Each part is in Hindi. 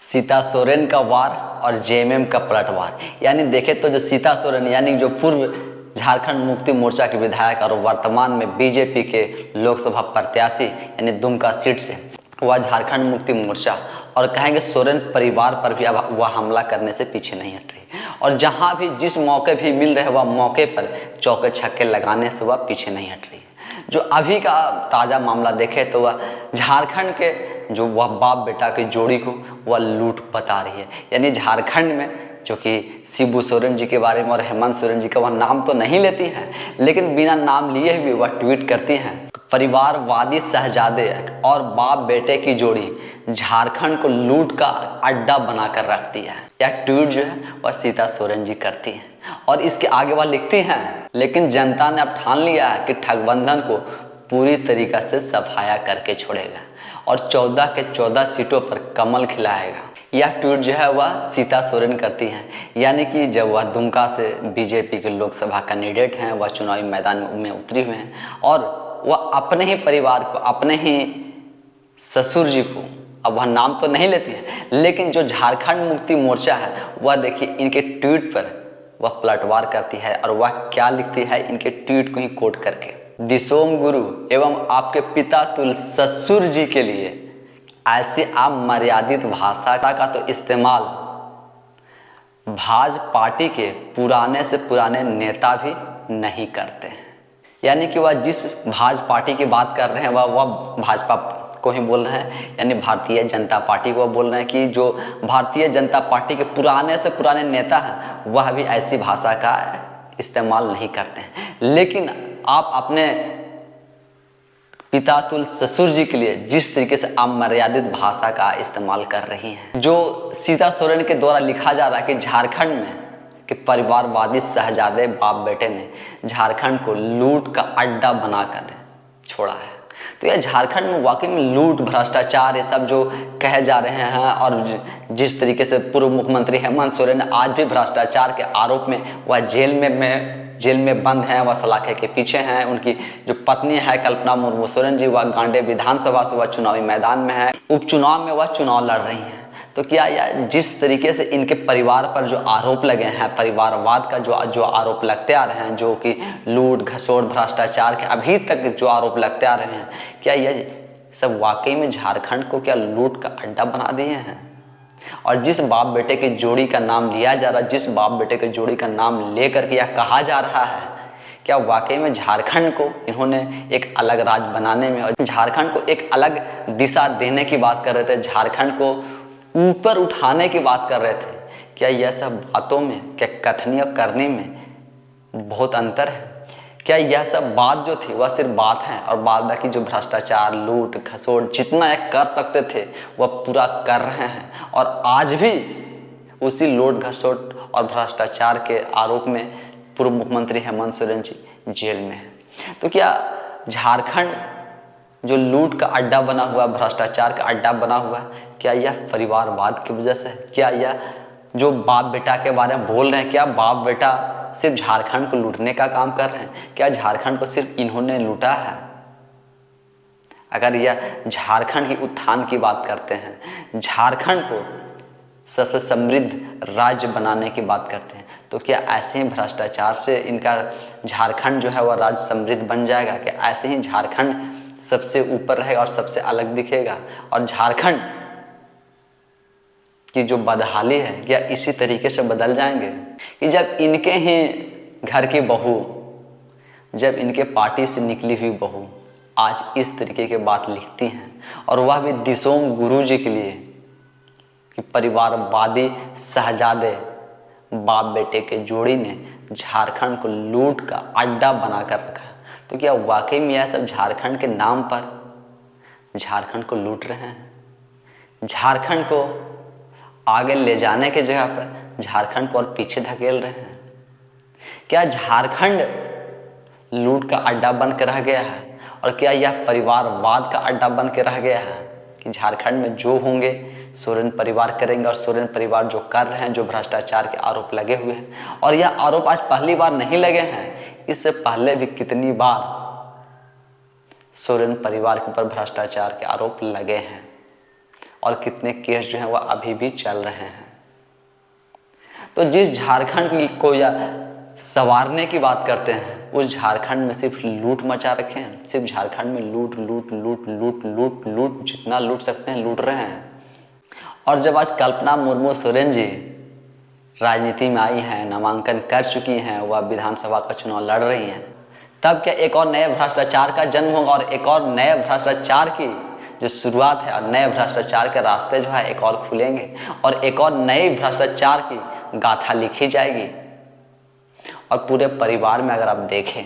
सीता सोरेन का वार और जेएमएम का पलटवार। यानी देखे तो जो सीता सोरेन यानी जो पूर्व झारखंड मुक्ति मोर्चा के विधायक और वर्तमान में बीजेपी के लोकसभा प्रत्याशी यानी दुमका सीट से वह झारखंड मुक्ति मोर्चा और कहेंगे सोरेन परिवार पर भी अब वह हमला करने से पीछे नहीं हट रही और जहां भी जिस मौके भी मिल रहे वह मौके पर चौके छक्के लगाने से वह पीछे नहीं हट रही है। जो अभी का ताज़ा मामला देखे तो वह झारखंड के जो वह बाप बेटा की जोड़ी को वह लूट बता रही है। यानी झारखंड में जो कि शिबू सोरेन जी के बारे में और हेमंत सोरेन जी का वह नाम तो नहीं लेती हैं, लेकिन बिना नाम लिए हुए वह ट्वीट करती हैं, परिवारवादी शहजादे और बाप बेटे की जोड़ी झारखंड को लूट का अड्डा बनाकर रखती है। यह ट्वीट जो है वह सीता सोरेन जी करती हैं और इसके आगे वह लिखती हैं, लेकिन जनता ने अब ठान लिया है कि ठगबंधन को पूरी तरीक़ा से सफाया करके छोड़ेगा और 14 के 14 सीटों पर कमल खिलाएगा। यह ट्वीट जो है वह सीता सोरेन करती हैं। यानी कि जब वह दुमका से बीजेपी के लोकसभा कैंडिडेट हैं, वह चुनावी मैदान में उतरी हुए हैं और वह अपने ही परिवार को, अपने ही ससुर जी को, अब वह नाम तो नहीं लेती है, लेकिन जो झारखंड मुक्ति मोर्चा है वह देखिए इनके ट्वीट पर वह पलटवार करती है और वह क्या लिखती है इनके ट्वीट को ही कोट करके, दिसोम गुरु एवं आपके पिता तुल ससुर जी के लिए ऐसी अमर्यादित भाषा का तो इस्तेमाल भाजपा पार्टी के पुराने से पुराने नेता भी नहीं करते हैं। यानी कि वह जिस भाजपा पार्टी की बात कर रहे हैं वह भाजपा को ही बोल रहे हैं, यानी भारतीय जनता पार्टी को बोल रहे हैं कि जो भारतीय जनता पार्टी के पुराने से पुराने नेता हैं वह भी ऐसी भाषा का इस्तेमाल नहीं करते हैं। लेकिन आप अपने पिता तुल ससुर जी के लिए जिस तरीके से अमर्यादित भाषा का इस्तेमाल कर रही हैं, जो सीता सोरेन के द्वारा लिखा जा रहा है कि झारखंड में कि परिवारवादी शहजादे बाप बेटे ने झारखंड को लूट का अड्डा बनाकर छोड़ा है। तो यह झारखंड में वाकई में लूट, भ्रष्टाचार ये सब जो कहे जा रहे हैं और जिस तरीके से पूर्व मुख्यमंत्री हेमंत सोरेन आज भी भ्रष्टाचार के आरोप में वह जेल में बंद हैं, वह सलाखे के पीछे हैं। उनकी जो पत्नी है कल्पना मुर्मू सोरेन जी वह गांडे विधानसभा से वह चुनावी मैदान में है, उपचुनाव में वह चुनाव लड़ रही हैं। तो क्या यह जिस तरीके से इनके परिवार पर जो आरोप लगे हैं, परिवारवाद का जो आरोप लगते आ रहे हैं, जो कि लूट घसोट भ्रष्टाचार के अभी तक जो आरोप लगते आ रहे हैं, क्या यह सब वाकई में झारखंड को क्या लूट का अड्डा बना दिए हैं? और जिस बाप बेटे की जोड़ी का नाम लिया जा रहा है, जिस बाप बेटे की जोड़ी का नाम लेकर के यह कहा जा रहा है, क्या वाकई में झारखंड को इन्होंने एक अलग राज्य बनाने में और झारखंड को एक अलग दिशा देने की बात कर रहे थे, झारखंड को ऊपर उठाने की बात कर रहे थे? क्या यह सब बातों में, क्या कथनी और करने में बहुत अंतर है? क्या यह सब बात जो थी वह सिर्फ बात है और बाद बाकी जो भ्रष्टाचार, लूट खसोट जितना एक कर सकते थे वह पूरा कर रहे हैं और आज भी उसी लूट घसोट और भ्रष्टाचार के आरोप में पूर्व मुख्यमंत्री हेमंत सोरेन जी जेल में है? तो क्या झारखंड जो लूट का अड्डा बना हुआ, भ्रष्टाचार का अड्डा बना हुआ, क्या यह परिवारवाद की वजह से है? क्या यह जो बाप बेटा के बारे में बोल रहे हैं, क्या बाप बेटा सिर्फ झारखंड को लूटने का काम कर रहे हैं? क्या झारखंड को सिर्फ इन्होंने लूटा है? अगर यह झारखंड की उत्थान की बात करते हैं, झारखंड को सबसे समृद्ध राज्य बनाने की बात करते हैं, तो क्या ऐसे ही भ्रष्टाचार से इनका झारखंड जो है वह राज्य समृद्ध बन जाएगा? क्या ऐसे ही झारखंड सबसे ऊपर रहेगा और सबसे अलग दिखेगा? और झारखंड की जो बदहाली है क्या इसी तरीके से बदल जाएंगे कि जब इनके ही घर की बहू, जब इनके पार्टी से निकली हुई बहू आज इस तरीके की बात लिखती हैं और वह भी दिसोम गुरु जी के लिए कि परिवारवादी शहजादे बाप बेटे के जोड़ी ने झारखंड को लूट का अड्डा बनाकर रखा, तो क्या वाकई में यह सब झारखंड के नाम पर झारखंड को लूट रहे हैं? झारखंड को आगे ले जाने के जगह पर झारखंड को और पीछे धकेल रहे हैं? क्या झारखंड लूट का अड्डा बन के रह गया है? और क्या यह परिवारवाद का अड्डा बन के रह गया है कि झारखंड में जो होंगे सोरेन परिवार करेंगे और सोरेन परिवार जो कर रहे हैं, जो भ्रष्टाचार के आरोप लगे हुए हैं, और यह आरोप आज पहली बार नहीं लगे हैं, इससे पहले भी कितनी बार सोरेन परिवार के ऊपर भ्रष्टाचार के आरोप लगे हैं। और कितने केस जो हैं वो अभी भी चल रहे हैं। तो जिस झारखंड की को या संवारने की बात करते हैं, उस झारखंड में सिर्फ लूट मचा रखे हैं। सिर्फ झारखंड में लूट लूट लूट लूट लूट लूट, जितना लूट सकते हैं लूट रहे हैं। और जब आज कल्पना मुर्मू सोरेन जी राजनीति में आई हैं, नामांकन कर चुकी हैं, वह विधानसभा का चुनाव लड़ रही हैं, तब क्या एक और नए भ्रष्टाचार का जन्म होगा और एक और नए भ्रष्टाचार की जो शुरुआत है और नए भ्रष्टाचार के रास्ते जो है एक और खुलेंगे और एक और नई भ्रष्टाचार की गाथा लिखी जाएगी। और पूरे परिवार में अगर आप देखें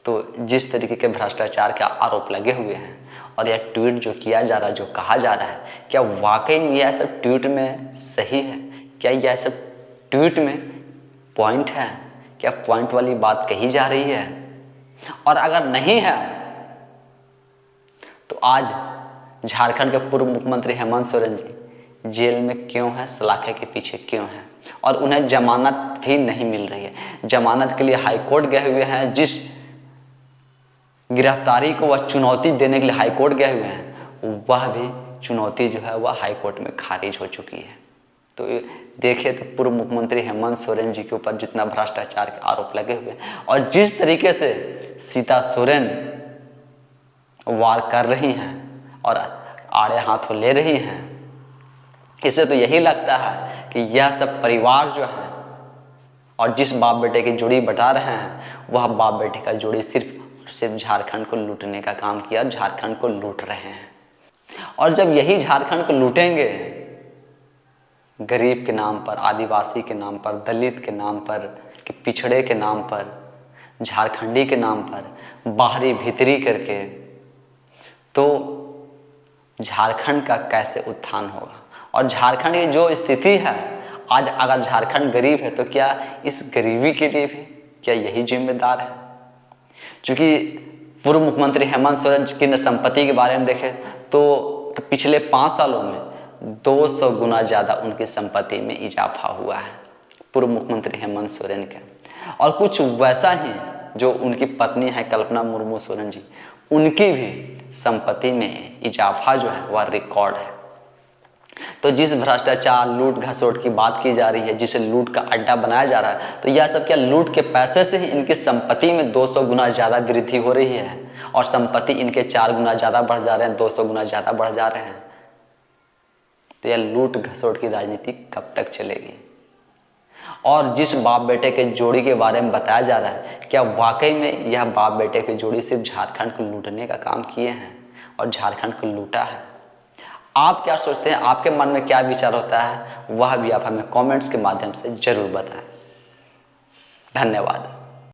तो जिस तरीके के भ्रष्टाचार के आरोप लगे हुए हैं और यह ट्वीट जो किया जा रहा है, जो कहा जा रहा है, क्या वाकई में यह सब ट्वीट में सही है? क्या यह सब ट्वीट में पॉइंट है? क्या पॉइंट वाली बात कही जा रही है? और अगर नहीं है तो आज झारखंड के पूर्व मुख्यमंत्री हेमंत सोरेन जी जेल में क्यों हैं, सलाखे के पीछे क्यों हैं और उन्हें जमानत भी नहीं मिल रही है? जमानत के लिए हाईकोर्ट गए हुए हैं, जिस गिरफ्तारी को वह चुनौती देने के लिए हाईकोर्ट गए हुए हैं, वह भी चुनौती जो है वह हाईकोर्ट में खारिज हो चुकी है। तो देखिए तो पूर्व मुख्यमंत्री हेमंत सोरेन जी के ऊपर जितना भ्रष्टाचार के आरोप लगे हुए हैं और जिस तरीके से सीता सोरेन वार कर रही हैं और आड़े हाथों ले रही हैं, इससे तो यही लगता है कि यह सब परिवार जो है और जिस बाप बेटे की जोड़ी बता रहे हैं, वह बाप बेटे का जोड़ी सिर्फ और सिर्फ झारखंड को लूटने का काम किया, झारखंड को लूट रहे हैं। और जब यही झारखंड को लूटेंगे, गरीब के नाम पर, आदिवासी के नाम पर, दलित के नाम पर, कि पिछड़े के नाम पर, झारखंडी के नाम पर बाहरी भीतरी करके, तो झारखंड का कैसे उत्थान होगा? और झारखंड की जो स्थिति है आज, अगर झारखंड गरीब है तो क्या इस गरीबी के लिए भी क्या यही जिम्मेदार है? क्योंकि पूर्व मुख्यमंत्री हेमंत सोरेन की संपत्ति के बारे में देखें तो पिछले 5 सालों में 200 गुना ज़्यादा उनकी संपत्ति में इजाफा हुआ है, पूर्व मुख्यमंत्री हेमंत सोरेन के। और कुछ वैसा ही जो उनकी पत्नी है कल्पना मुर्मू सोरेन जी, उनकी भी संपत्ति में इजाफा जो है वह रिकॉर्ड है। तो जिस भ्रष्टाचार, लूट घसोट की बात की जा रही है, जिसे लूट का अड्डा बनाया जा रहा है, तो यह सब क्या लूट के पैसे से ही इनकी संपत्ति में 200 गुना ज़्यादा वृद्धि हो रही है और संपत्ति इनके 4 गुना ज़्यादा बढ़ जा रहे हैं, 200 गुना ज़्यादा बढ़ जा रहे हैं? तो यह लूट घसोट की राजनीति कब तक चलेगी? और जिस बाप बेटे के जोड़ी के बारे में बताया जा रहा है, क्या वाकई में यह बाप बेटे की जोड़ी सिर्फ झारखंड को लूटने का काम किए हैं और झारखंड को लूटा है? आप क्या सोचते हैं? आपके मन में क्या विचार होता है? वह भी आप हमें कमेंट्स के माध्यम से जरूर बताएं। धन्यवाद।